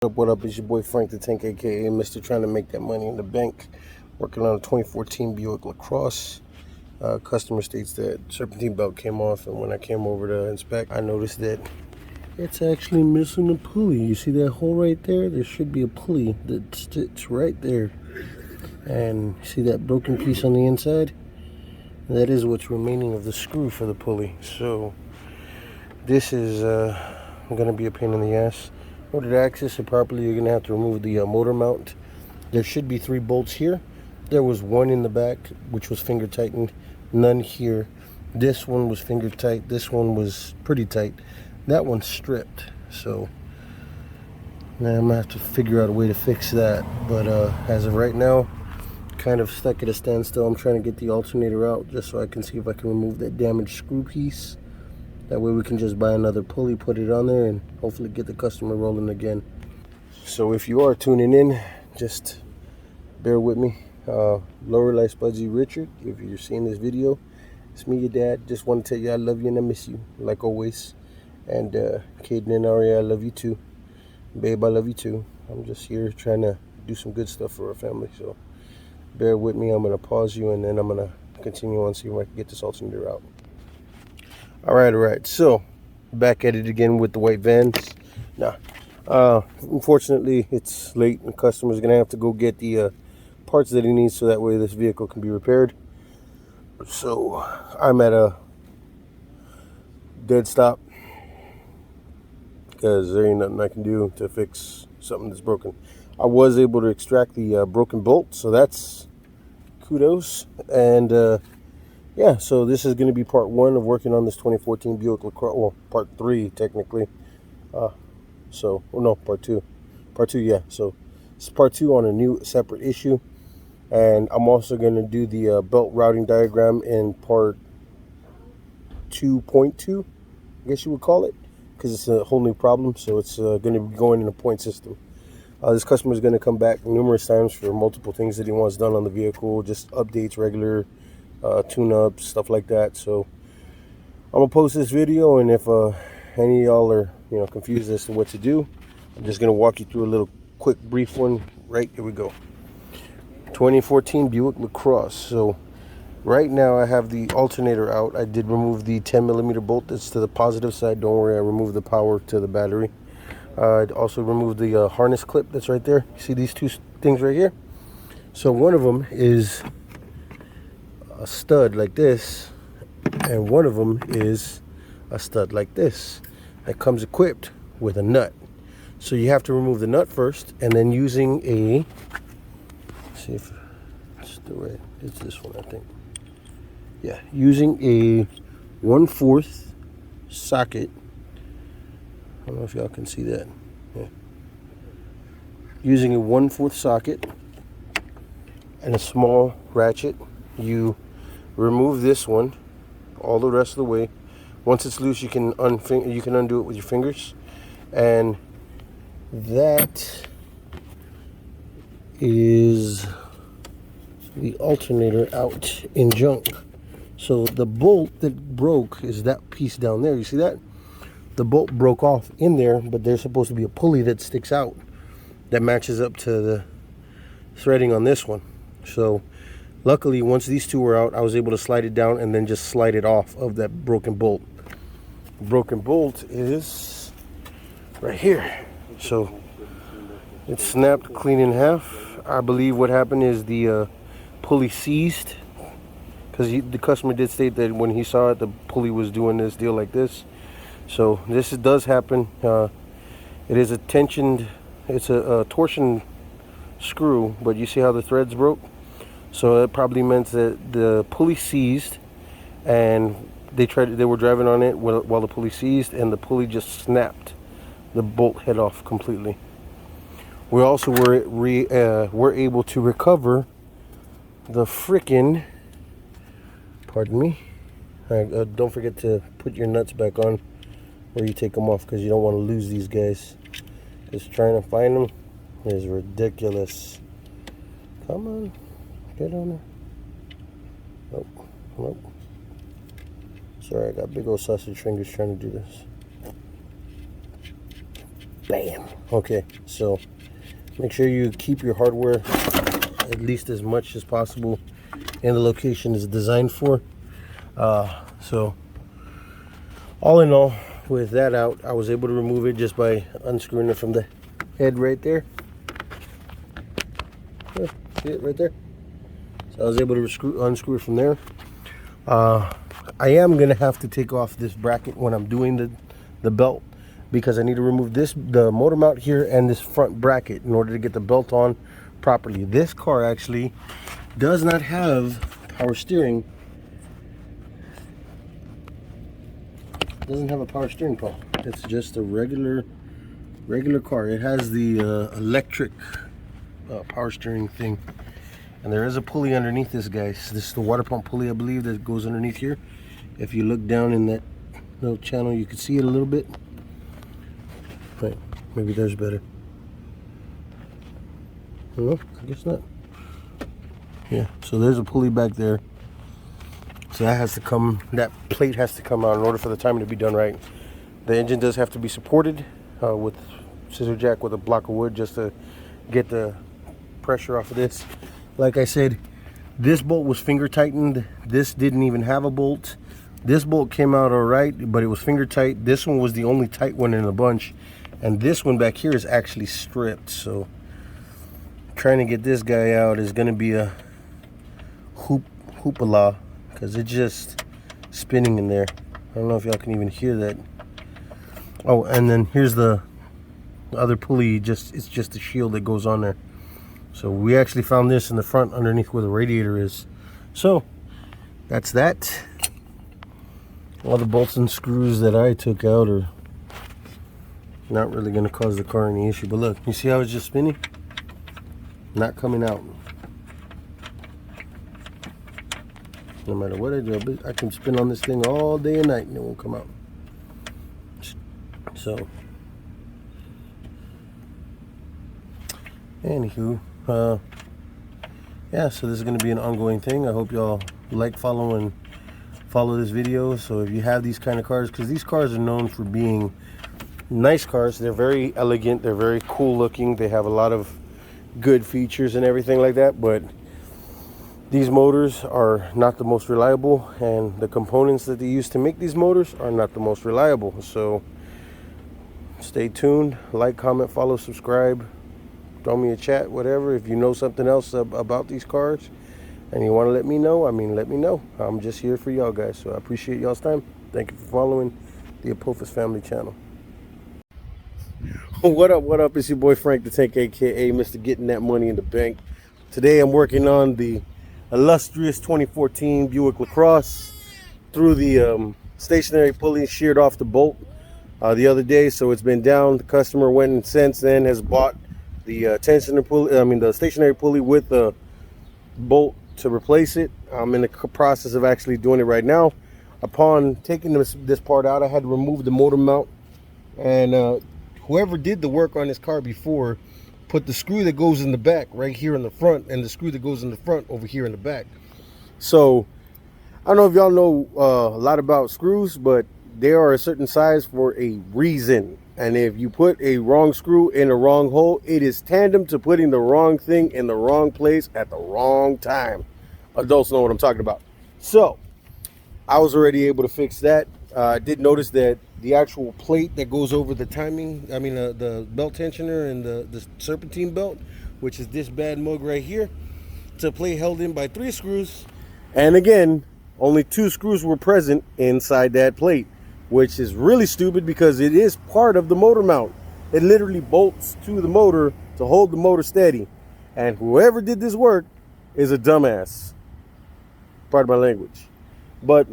What up? It's your boy Frank the Tank, aka Mr. Trying to Make That Money in the Bank. Working on a 2014 Buick LaCrosse. Customer states that serpentine belt came off, and when I came over to inspect, I noticed that it's actually missing a pulley. You see that hole right there? There should be a pulley that sits right there. And see that broken piece on the inside? That is what's remaining of the screw for the pulley. So this is going to be a pain in the ass. In order to access it properly, you're going to have to remove the motor mount. There should be 3 bolts here. There was one in the back, which was finger tightened. None here. This one was finger tight. This one was pretty tight. That one's stripped. So now I'm going to have to figure out a way to fix that. But as of right now, kind of stuck at a standstill. I'm trying to get the alternator out just so I can see if I can remove that damaged screw piece. That way we can just buy another pulley, put it on there, and hopefully get the customer rolling again. So if you are tuning in, just bear with me. Lower Life Spudsy Richard, if you're seeing this video, it's me, your dad. Just want to tell you I love you and I miss you, like always. And Caden and Aria, I love you too. Babe, I love you too. I'm just here trying to do some good stuff for our family. So bear with me. I'm going to pause you, and then I'm going to continue on, see if I can get this alternator out. All right. So back at it again with the white vans. Unfortunately, it's late, and the customer's gonna have to go get the parts that he needs, so that way this vehicle can be repaired. So I'm at a dead stop because there ain't nothing I can do to fix something that's broken. I was able to extract the broken bolt, so that's kudos. And yeah, so this is going to be part 1 of working on this 2014 Buick LaCrosse. Well, part 3 technically. No, part 2. Part 2, yeah. So it's part 2 on a new separate issue. And I'm also going to do the belt routing diagram in part 2.2, I guess you would call it, because it's a whole new problem. So it's going to be going in a point system. This customer is going to come back numerous times for multiple things that he wants done on the vehicle, just updates, regular tune-ups, stuff like that. So I'm gonna post this video, and if any of y'all are confused as to what to do, I'm just gonna walk you through a little quick brief one. Right, here we go. 2014 Buick LaCrosse. So right now I have the alternator out. I did remove the 10mm bolt that's to the positive side. Don't worry, I removed the power to the battery. I also removed the harness clip that's right there. See these two things right here? So one of them is a stud like this, and one of them is a stud like this that comes equipped with a nut. So you have to remove the nut first, and then using a, see if it's the right, it's this one I think, yeah, using a 1/4 socket. I don't know if y'all can see that. Yeah. Using a 1/4 socket and a small ratchet, you remove this one all the rest of the way. Once it's loose, you can undo it with your fingers, and that is the alternator out in junk. So the bolt that broke is that piece down there. You see that? The bolt broke off in there, but there's supposed to be a pulley that sticks out that matches up to the threading on this one. So luckily, once these two were out, I was able to slide it down and then just slide it off of that broken bolt. The broken bolt is right here. So it's snapped clean in half. I believe what happened is the pulley seized, because the customer did state that when he saw it, the pulley was doing this deal like this. So this does happen. It is a tensioned, it's a torsion screw, but you see how the threads broke? So it probably meant that the pulley seized, and they were driving on it while the pulley seized, and the pulley just snapped the bolt head off completely. We also were able to recover the frickin', pardon me, don't forget to put your nuts back on where you take them off, because you don't want to lose these guys, because trying to find them is ridiculous. Come on, get on there. Nope. Sorry, I got big old sausage fingers trying to do this. Bam. Okay, so make sure you keep your hardware at least as much as possible in the location it's designed for. So all in all, with that out, I was able to remove it just by unscrewing it from the head right there. See it right there? So I was able to unscrew it from there. I am gonna have to take off this bracket when I'm doing the belt, because I need to remove the motor mount here and this front bracket in order to get the belt on properly. This car actually does not have power steering. It doesn't have a power steering pump. It's just a regular car. It has the electric power steering thing, and there is a pulley underneath this, guys. This is the water pump pulley, I believe, that goes underneath here. If you look down in that little channel, you can see it a little bit. Right, maybe there's better. No, I guess not. Yeah, so there's a pulley back there. So that has to come, that plate has to come out in order for the timing to be done right. The engine does have to be supported with scissor jack with a block of wood just to get the pressure off of this. Like I said, this bolt was finger tightened. This didn't even have a bolt. This bolt came out all right, but it was finger tight. This one was the only tight one in the bunch, and this one back here is actually stripped. So trying to get this guy out is going to be a hoopala, because it's just spinning in there. I don't know if y'all can even hear that. Oh, and then here's the other pulley. It's just a shield that goes on there. So we actually found this in the front underneath where the radiator is. So that's that. All the bolts and screws that I took out are not really going to cause the car any issue. But look, you see how it's just spinning? Not coming out. No matter what I do, I can spin on this thing all day and night and it won't come out. So anywho, yeah, so this is going to be an ongoing thing. I hope y'all like, follow this video. So if you have these kind of cars, because these cars are known for being nice cars, they're very elegant, they're very cool looking, they have a lot of good features and everything like that, but these motors are not the most reliable, and the components that they use to make these motors are not the most reliable. So stay tuned, like, comment, follow, subscribe, throw me a chat, whatever. If you know something else about these cars and you want to let me know, let me know. I'm just here for y'all guys. So I appreciate y'all's time. Thank you for following the Apophis Family Channel. What up? It's your boy Frank the Tank, aka Mr. Getting That Money in the Bank. Today I'm working on the illustrious 2014 Buick LaCrosse. Through the stationary pulley, sheared off the bolt the other day, so it's been down. The customer went and since then has bought the tensioner pulley, the stationary pulley with the bolt to replace it. I'm in the process of actually doing it right now. Upon taking this part out, I had to remove the motor mount, and whoever did the work on this car before put the screw that goes in the back right here in the front, and the screw that goes in the front over here in the back. So I don't know if y'all know a lot about screws, but they are a certain size for a reason. And if you put a wrong screw in the wrong hole, it is tandem to putting the wrong thing in the wrong place at the wrong time. Adults know what I'm talking about. So I was already able to fix that. I did notice that the actual plate that goes over the timing, the belt tensioner and the serpentine belt, which is this bad mug right here, it's a plate held in by 3 screws. And again, only 2 screws were present inside that plate, which is really stupid because it is part of the motor mount. It literally bolts to the motor to hold the motor steady. And whoever did this work is a dumbass. Pardon my language. But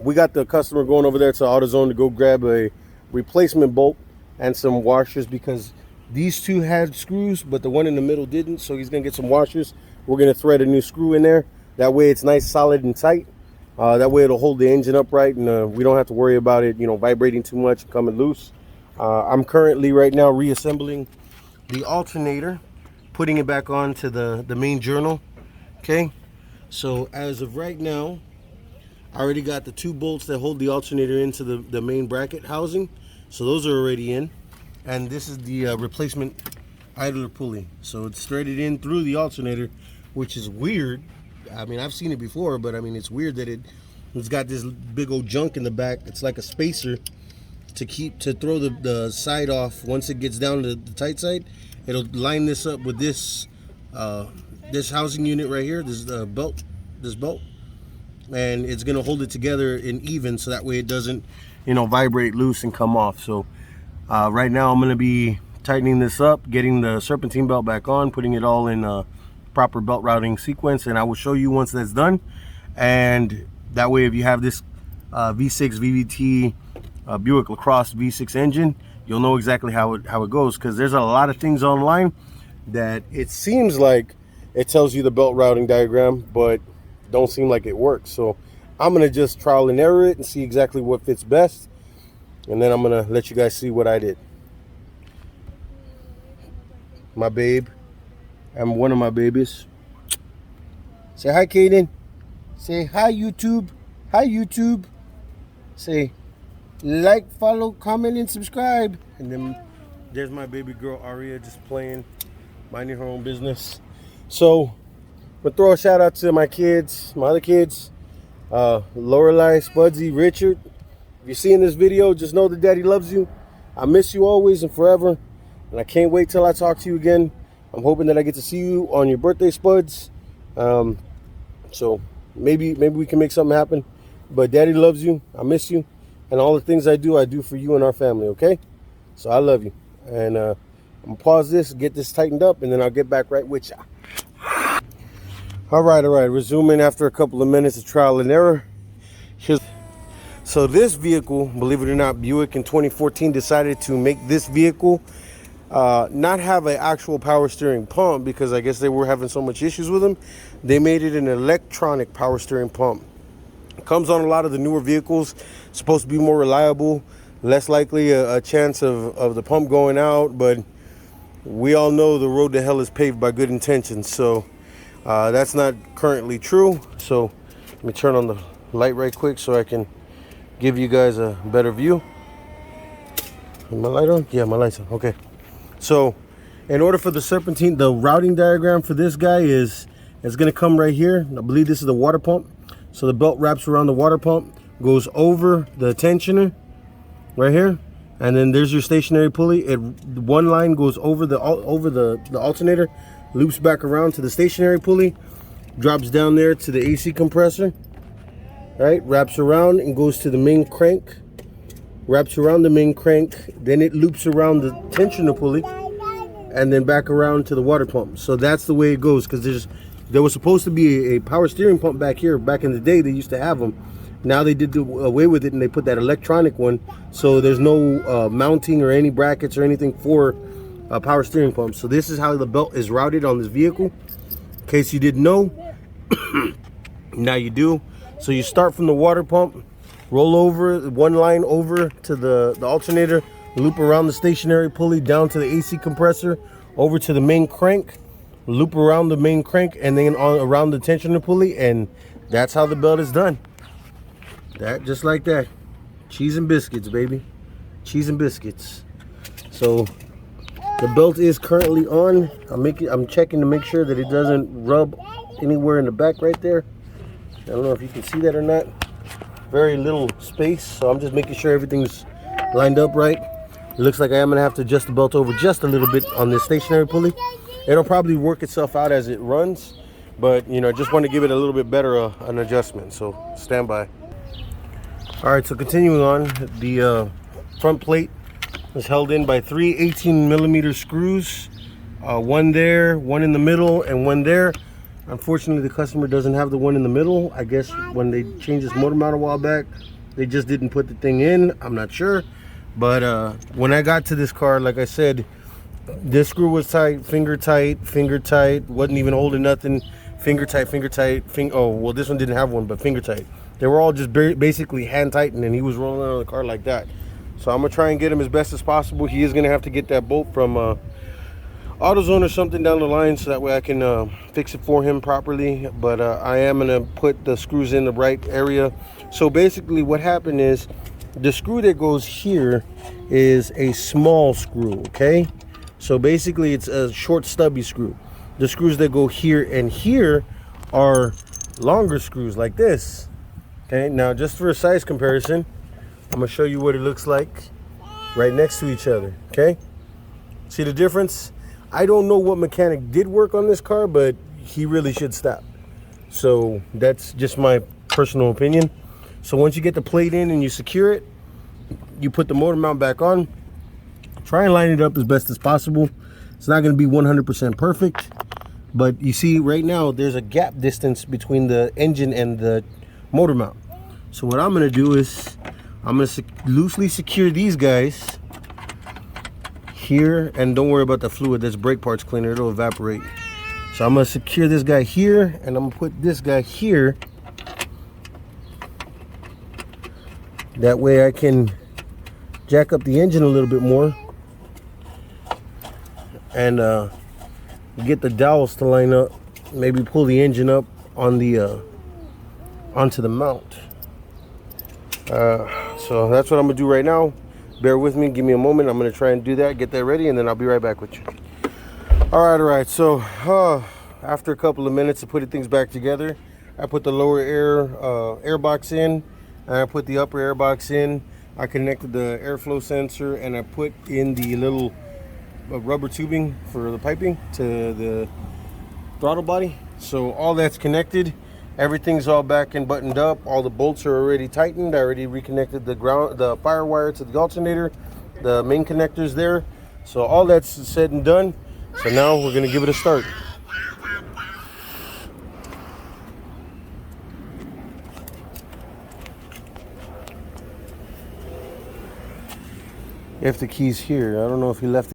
we got the customer going over there to AutoZone to go grab a replacement bolt and some washers, because these 2 had screws, but the one in the middle didn't. So he's going to get some washers. We're going to thread a new screw in there. That way it's nice, solid, and tight. That way it'll hold the engine upright, and we don't have to worry about it, vibrating too much and coming loose. I'm currently right now reassembling the alternator, putting it back onto the main journal. Okay, so as of right now, I already got the 2 bolts that hold the alternator into the main bracket housing. So those are already in. and this is the replacement idler pulley. So it's threaded in through the alternator, which is weird. I mean, I've seen it before, but I mean, it's weird that it's got this big old junk in the back. It's like a spacer to throw the side off. Once it gets down to the tight side, it'll line this up with this this housing unit right here, this belt, and it's gonna hold it together in even, so that way it doesn't, you know, vibrate loose and come off. So right now I'm gonna be tightening this up, getting the serpentine belt back on, putting it all in a proper belt routing sequence, and I will show you once that's done. And that way, if you have this V6 VVT Buick LaCrosse V6 engine, you'll know exactly how it goes, because there's a lot of things online that it seems like it tells you the belt routing diagram, but don't seem like it works. So I'm gonna just trial and error it and see exactly what fits best, and then I'm gonna let you guys see what I did. My babe, I'm one of my babies. Say hi, Kaden. Say hi, YouTube. Hi, YouTube. Say like, follow, comment, and subscribe. And then there's my baby girl Aria, just playing, minding her own business. So I'm gonna throw a shout out to my kids, my other kids, Lorelai, Spudsy, Richard. If you're seeing this video, just know that Daddy loves you. I miss you always and forever, and I can't wait till I talk to you again. I'm hoping that I get to see you on your birthday, Spuds. So maybe we can make something happen. But Daddy loves you. I miss you. And all the things I do for you and our family, okay? So I love you. And I'm going to pause this, get this tightened up, and then I'll get back right with ya. All right. Resuming after a couple of minutes of trial and error. So this vehicle, believe it or not, Buick in 2014 decided to make this vehicle not have an actual power steering pump, because I guess they were having so much issues with them. They made it an electronic power steering pump. It comes on a lot of the newer vehicles. It's supposed to be more reliable, less likely a chance of the pump going out, but we all know the road to hell is paved by good intentions. So that's not currently true. So let me turn on the light right quick so I can give you guys a better view. Is my light on? Yeah, my light's on. Okay. So in order for the serpentine, the routing diagram for this guy is, it's going to come right here. I believe this is the water pump. So the belt wraps around the water pump, goes over the tensioner right here, and then there's your stationary pulley. One line goes over the alternator, loops back around to the stationary pulley, drops down there to the AC compressor, right? Wraps around and goes to the main crank. Wraps around the main crank, then it loops around the tensioner pulley, and then back around to the water pump. So that's the way it goes, because there was supposed to be a power steering pump back here. Back in the day, they used to have them. Now they did away with it, and they put that electronic one. So there's no mounting or any brackets or anything for a power steering pump. So this is how the belt is routed on this vehicle. In case you didn't know, now you do. So you start from the water pump, roll over one line over to the alternator, loop around the stationary pulley down to the AC compressor, over to the main crank, loop around the main crank, and then around the tensioner pulley, and that's how the belt is done. That, just like that. Cheese and biscuits, baby. Cheese and biscuits. So the belt is currently on. I'm checking to make sure that it doesn't rub anywhere in the back right there. I don't know if you can see that or not. Very little space, so I'm just making sure everything's lined up right. It looks like I am gonna have to adjust the belt over just a little bit on this stationary pulley. It'll probably work itself out as it runs, but you know, just want to give it a little bit better an adjustment. So stand by. All right, so continuing on, the front plate is held in by 3 18mm screws, one there, one in the middle, and one there. Unfortunately, the customer doesn't have the one in the middle. I guess when they changed this motor mount a while back, they just didn't put the thing in. I'm not sure, but when I got to this car, like I said, this screw was tight, finger tight, wasn't even holding nothing, finger tight, oh, well, this one didn't have one, but finger tight. They were all just basically hand tightened, and he was rolling out of the car like that. So I'm gonna try and get him as best as possible. He is gonna have to get that bolt from AutoZone or something down the line, so that way I can fix it for him properly. But I am gonna put the screws in the right area. So basically what happened is, the screw that goes here is a small screw, okay? So basically it's a short stubby screw. The screws that go here and here are longer screws like this. Okay, now just for a size comparison, I'm gonna show you what it looks like right next to each other, okay? See the difference? I don't know what mechanic did work on this car, but he really should stop. So that's just my personal opinion. So once you get the plate in and you secure it, you put the motor mount back on. Try and line it up as best as possible. It's not going to be 100% perfect, but you see right now there's a gap distance between the engine and the motor mount. So what I'm going to do is I'm going to loosely secure these guys here, and don't worry about the fluid. That's brake parts cleaner, it'll evaporate. So I'm going to secure this guy here, and I'm going to put this guy here. That way I can jack up the engine a little bit more and get the dowels to line up. Maybe pull the engine up on the onto the mount. So that's what I'm gonna do right now. Bear with me, give me a moment. I'm gonna try and do that, get that ready, and then I'll be right back with you. All right. So after a couple of minutes of putting things back together, I put the lower air box in, and I put the upper air box in. I connected the airflow sensor, and I put in the little rubber tubing for the piping to the throttle body. So all that's connected. Everything's all back and buttoned up. All the bolts are already tightened. I already reconnected the fire wire to the alternator, the main connectors there. So all that's said and done. So now we're gonna give it a start. If the key's here, I don't know if he left